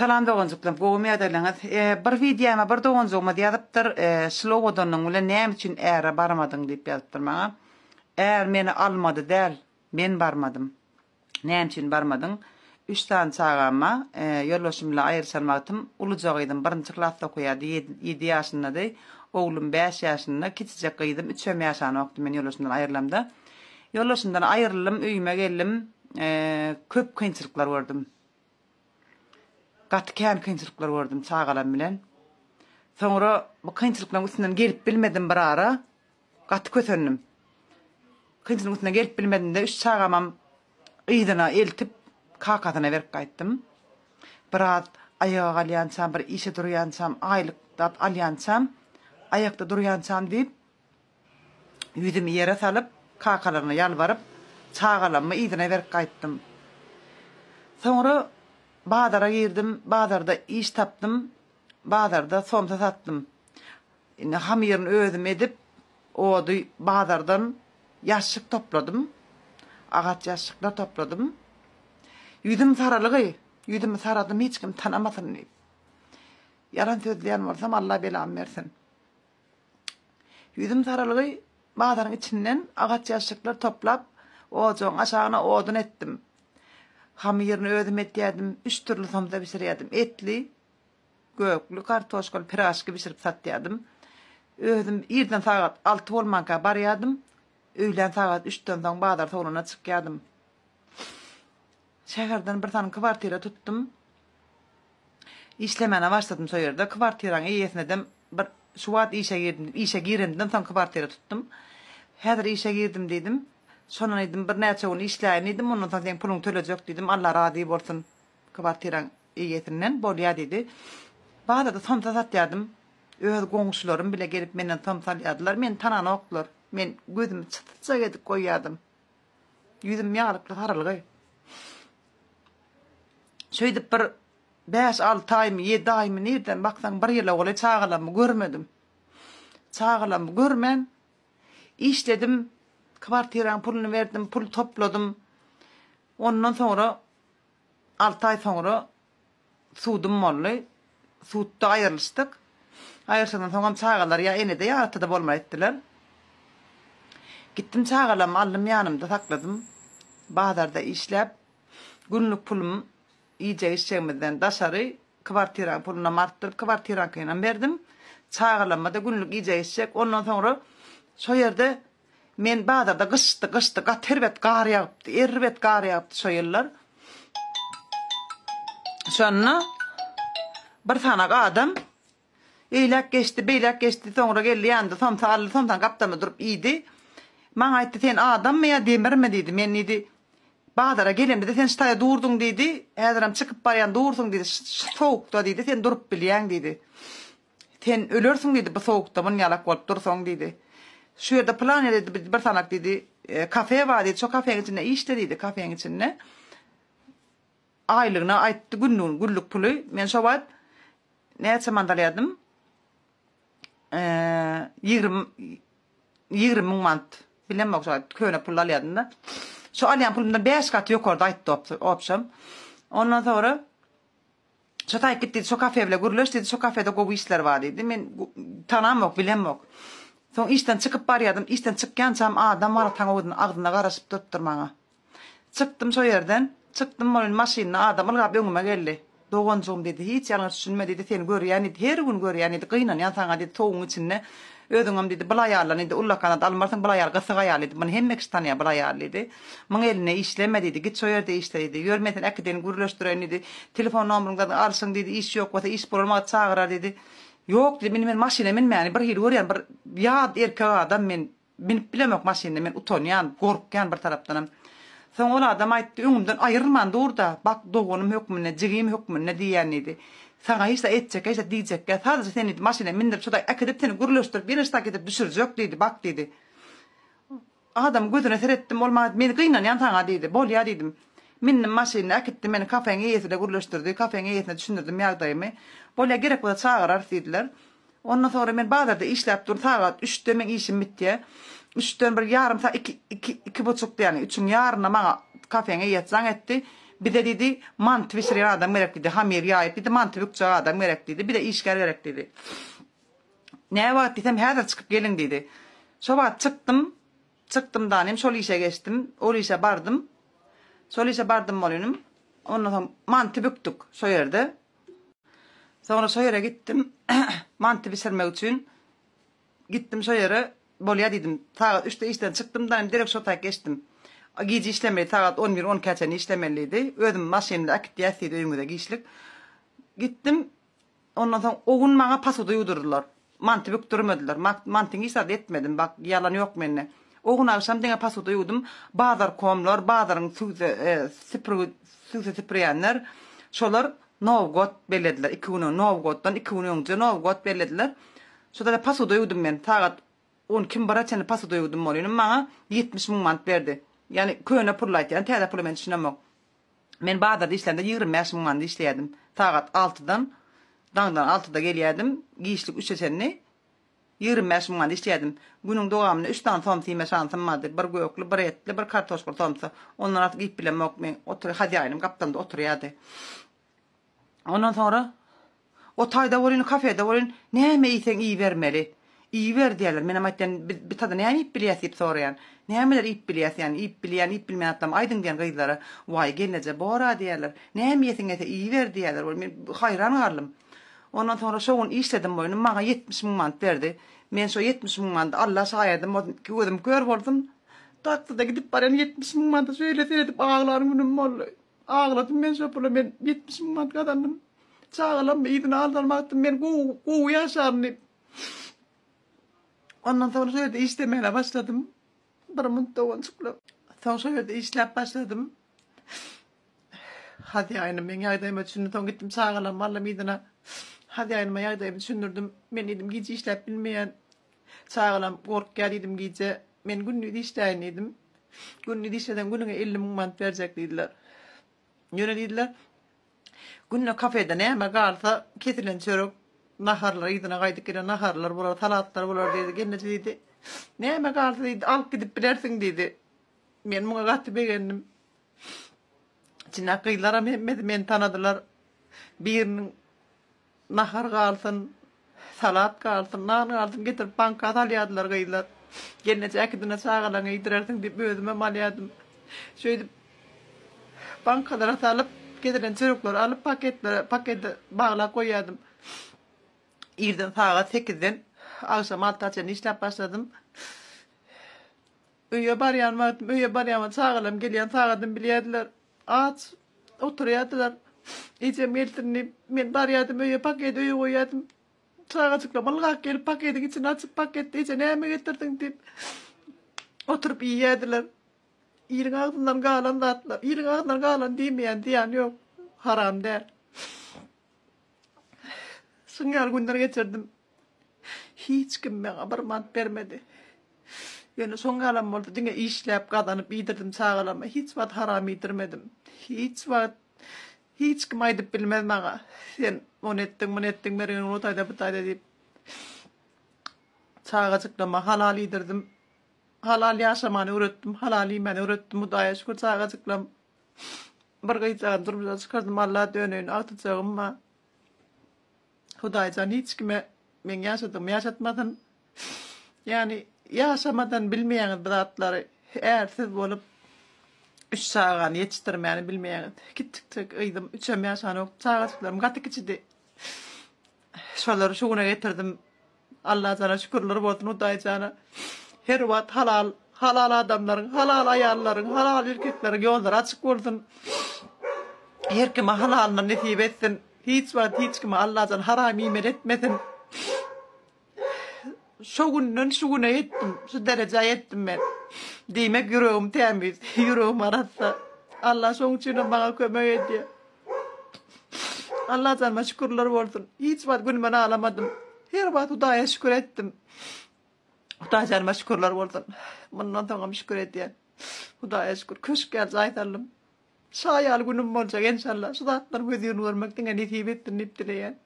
Salam doğuncuklam, goğumya adaylanız. Bir videoma bir doğuncukma diyadıptır, Slobodan'ın ulan neyim için eğer barmadın deyip yazıptır bana. Eğer beni almadı der, ben barmadım. Neyim için barmadın? 3 tane çağırma, yollaşımla ayırsanmaktım. Ulucağıydım, birinci klasta koyardı, 7 yaşında dey. Oğlum 5 yaşında, kitecek kıydım, 3 yaşında okudum ben yollaşımdan ayrılamda. Yollaşımdan ayrıldım, üyüme geldim, köp kıyınçılıklar gördüm. Gatken kıyınçılıklar gördüm çağalam bilen. Sonra bu kıyınçılıkların üstünden gelip bilmedim bir ara. Gatı kötönüm. Kıyınçılıkların üstünden gelip bilmedim de 3 çağamam ıydına eltip kakatına verip kayttım. Biraz ayağa alyansam, bir işe duruyansam, aylıkta alyansam, ayakta duruyansam deyip yüzümü yere salıp kakalarına yalvarıp çağalamı ıydına verip kayttım. Sonra Bağdar'a girdim, Bağdar'da iş taptım, Bağdar'da somsa sattım. Hamirini ödüm edip, oğdu Bağdar'dan yaşlık topladım, ağaç yaşlıklar topladım. Yüzüm saralığı, yüzümü saradım, hiç kim tanımasın. Yalan sözleyen olsam Allah belamı versin. Yüzüm saralığı, Bağdar'ın içinden ağaç yaşlıklar toplap, oğuzun aşağına odun ettim. Hamirini ödüm etiyordum, 3 türlü somsa pişiriyordum. Etli, göklü, kartoşkol, piraşkı pişirip satıyordum. Ödüm, irden saat 6 olmanka barıyordum. Öğlen saat 3'ten sonra Bağdar soluna çıkıyordum. Şehirden bir tane kvartira tuttum. İşlemene başladım soyurda. Kvartiranın iyisine de bir şuat işe girimden sonra kvartira tuttum. Hedir işe girdim dedim. Sonra dedim bir neçe onu işleyin dedim. Ondan sonra sen pulun tölecek dedim. Allah razı olsun kvartiran iyisinden. Bolya dedi. Bağda da somsa satıyordum. Öz komşularım bile gelip benden somsalıyordular. Men tanan oklar. Men gözümü çıtıtsa edip koyuyordum. Yüzüm yağlıklı haralığı. Şöyle bir 5-6 ay mı 7 ay mı nereden baksan bir yıla olay çağılamı görmedim. Çağılamı görmen. İşledim. Kvartiran pulunu verdim. Pul topladım. Ondan sonra 6 ay sonra suudum mollu. Suudda ayrılıştık. Ayrılıştıktan sonra çağılar ya enede ya atada bolma ettiler. Gittim çağılamı aldım yanımda sakladım. Bağdar'da işlep günlük pulumu iyice işçemeden daşarı kvartiran puluna marttırıp kvartiran kıyına verdim. Çağılamada günlük iyice işçek. Ondan sonra so yerde men Bağdar'da kıştı tervet kar yağıptı. Ervet kar yağıptı so yıllar. Sonra bir tane adam eylek geçti, beylek geçti, sonra geldi yandı, somsan kaptamı durup iyiydi. Bana etti, sen adam mı ya demir mi dedi, men dedi, Bağdar'a gelem dedi, sen ştaya durdun dedi, eğerim çıkıp barayan dursun dedi, soğukta dedi, sen durup bilyen dedi. Sen ölürsün dedi, bu soğukta, bunu yalak olup dursun dedi. Şu yerde plan dedi, bir tanak dedi, kafe var dedi, şu kafenin içinde işte dedi, kafenin içinde. Aylığına aitti günlük pulu, men şu var, ne mandalyardım? 20 mant bilemem şu köyne pul alıyordum da. Şu alyan pulumdan 5 kat yukarıda aitti opşam. Ondan sonra şu tay gitti, şu kafeyle gürleş dedi, şu kafede gobu işler var dedi. Men tanam yok, bilem yok. Sonra işten çıkıp barıyordum, işten çıkkansam adam var tanıdığın ağzına karışıp tutturmana. Çıktım şu yerden, çıktım onun maşinine adam alıp önüme geldi. Doğuncum dedi, hiç yanlış düşünme dedi, seni görüyen dedi, her gün görüyen dedi, kıyınan yan sana dedi, toğun içinde. Ödüngüm dedi, bulayarla dedi, ullakanat almarsın bulayar, kısık ayar dedi, bana hemmek istanıya bulayar dedi. Bana eline işleme dedi, git so yerde işte dedi, görmeden akıdeni gürleştiren dedi, telefon numarından arsın dedi, iş yok, vata iş bulmak çağırar dedi. Yok dedi, benim maşinemin yani bir hil görüyen, bir yad erkek adam, ben bilemek maşinede, ben utanyan, korkyan bir taraftanım. Sonra ola adam aytti, önümden ayrılman doğurda, bak doğunum hükmüne, cigim hükmüne diyen dedi. Sana işte edecek, işte diyecek, ya sadece sen dedi, maşine mindirip şurada akıdıp seni gürleştirip, bir ıstak edip düşürecek dedi, bak dedi. Adam gözüne seyrettim, olmadı, beni kıyınan yan sana dedi, bol ya dedim. Minnim maşinine akıttım, beni kafenin iyisine gürleştirdi, kafenin iyisine düşündürdüm yağdayımı. Bol ya gerek bu da çağırar dediler. Ondan sonra ben Bağdar'da işlep dur, saat 3'te ben işim bitti. 3'ten bir yarım saat, 2,5'da yani, 3'ün yarına bana kafenin iyisine etti. Bir de dedi mantı pişiren adam gerekliydi. Hamir yağıp bir de mantı bükeceği adam gerekliydi. Bir de işgal gerekliydi. Ne vakit desem her da çıkıp gelin dedi. Sonra çıktım. Çıktım danem. Sol işe geçtim. O işe bardım. Sol işe bardım olayım. Ondan sonra mantı büktük soyerdi. Sonra soyere gittim. Mantı pişirmek için. Gittim soyere. Bolya dedim. Saat 3'te işten çıktım danem. Direkt sotaya geçtim. Giyci işlemeli. Saat 11-10 kaçını işlemeliydi. Ödüm maşininde akit yasıydı önümde giyişlik. Gittim. Ondan sonra o gün bana pasoda yudurdular. Mantı büktürmediler. Mantını isat etmedim. Bak yalan yok benimle. O gün akşam dine pasoda yudum. Bazar komlar, bazarın süzü süpüreyenler. Şolar Novgot belediler. 2 gün Novgot'tan 2 gün önce Novgot belediler. Şoda da pasoda yudum ben. Saat 10 kim bara çene pasoda yudum olayım. Bana 70 bin mant verdi. Yani köyüne pırlaydı. Yani teyze pırlı ben düşünemem. Ben bazarda işlerinde 25 bin mant işleyedim. Saat 6'dan. Dağdan 6'da geliyordum. Giyişlik 3 seneni 25 bin mant işleyedim. Günün doğamını 3 tane tomsi yeme şansım vardı. Bir göğüklü, bir etli, bir kartoşkulu tomsi. Ondan artık ip bilem yok. Ben hadi ayınım kaptanımda oturuyordu. Ondan sonra o tayda varın, kafede varın. Ne yemeysen iyi vermeli. İyi ver diyorlar. Benim ayten bir tadı ne ip biliyası ip soruyan. Ne yemeler ip biliyası yani. İp bileyen, ip bilmeyen atlam. Aydın diyen kıyılara. Vay gelince bora diyorlar. Ne yemeysen iyi ver diyorlar. Ben hayran kaldım. Ondan sonra şoğun işledim boyunum. Bana 70 bin mant verdi. Ben şu 70 bin mant Allah sayardım. Gördüm kör oldum. Tatlıda gidip bana 70 bin mantı söyledim. Ağlarım günüm oldu. Ağladım ben şöyle. Ben 70 bin mant kazandım. Çağılam iyiden aldırmaktım. Ben kuğu yaşarım. Ondan sonra şöyle işlemeye başladım. Bir mutlu olacaklar. Sonra şöyle işlep başladım. Hadi aynı ben yardımı düşündüm. Gittim sağlam vallahi midine. Hadi aynı ben yardımı düşündürdüm. Ben dedim gece işlep bilmeyen sağlam kork geldim gece. Ben günlük işleyindim. Günlük işleden gününe 50 mant verecek dediler. Yöne dediler. Günlük kafede ne ama kalsa kesilen çörük. Naharlar, idine kaydık giden naharlar, bular salatlar, bular dedi. Kendisi dedi. Ne ama kalsa dedi. Alıp gidip bilersin dedi. Ben buna kattı beğendim. İçine kıyılara Mehmet'i beni tanıdılar. Birinin nahar kalsın, salat kalsın, nan kalsın getirip banka alyadılar kıyılar. Kendisi akidine sağalan gidersin deyip ödüme malyadım. Şöyle bankalara salıp getiren çocukları alıp pakete bağla koyadım. İrden saat 8'den akşam 6'da işlep başladım. Öyle baryanmadım, öyle baryanmadım. Sağlam geliyen sağladım biliyediler. Aç, oturuyordular. İyice meltinli, ben baryadım, öyle paketi öyle koyadım. Sağa çıklamalı gelip paketin içine açıp pakette iyice ne mi getirdin deyip oturup yiyediler. İyilik ağzından kalan da atlar. İyilik ağzından kalan demeyen diyen yok. Haram der. Sıngal günler geçirdim. Hiç kim bana bir mant vermedi. Yani songalam oldu. Dine işlep kazanıp yedirdim sağlama. Hiç vakit haram yedirmedim. Hiç kim aydıp bilmez bana. Sen onu ettin, beni unutayda butayda deyip. Sağa çıklama halal yedirdim. Halal yaşamanı öğrettim. Halal yemeğini öğrettim. Mudaya şükür sağa çıklam. Bir kıyıcağın durumda çıkardım. Allah dönüğünü atacağım ama. Hudaycan hiç kime ben yaşatmadan. Yani yaşamadan bilmeyen bidatları eğer siz olup 3 sağan yetiştirmeyeni bilmeyen gittik ıydım 3'e yaşan yok sağatıklarım katık içidi şoları şuna getirdim Allah sana şükürler olsun Hudaycan'a her vakit halal adamların halal ayarların halal erkeklerin yolları açık olsun her kime halalına nasip etsin hiç kime Allah'tan haram yemin etmesin. Şu güne yettim. Şu dereceye yettim ben. Demek yüreğim temiz. Yüreğim arası. Allah son için bana kömek ediyor. Allah'tan şükürler olsun. Hiç vakit günüme ağlamadım. Her vakit Hudaya şükür ettim. Hudaya şükürler olsun. Bundan sonra şükür ediyor. Hudaya şükür. Köşk gel zaytalım. Şayal günüm olacak inşallah. Şu dağıtlarım ödüğünü vermekten nasip ettin iptileyen.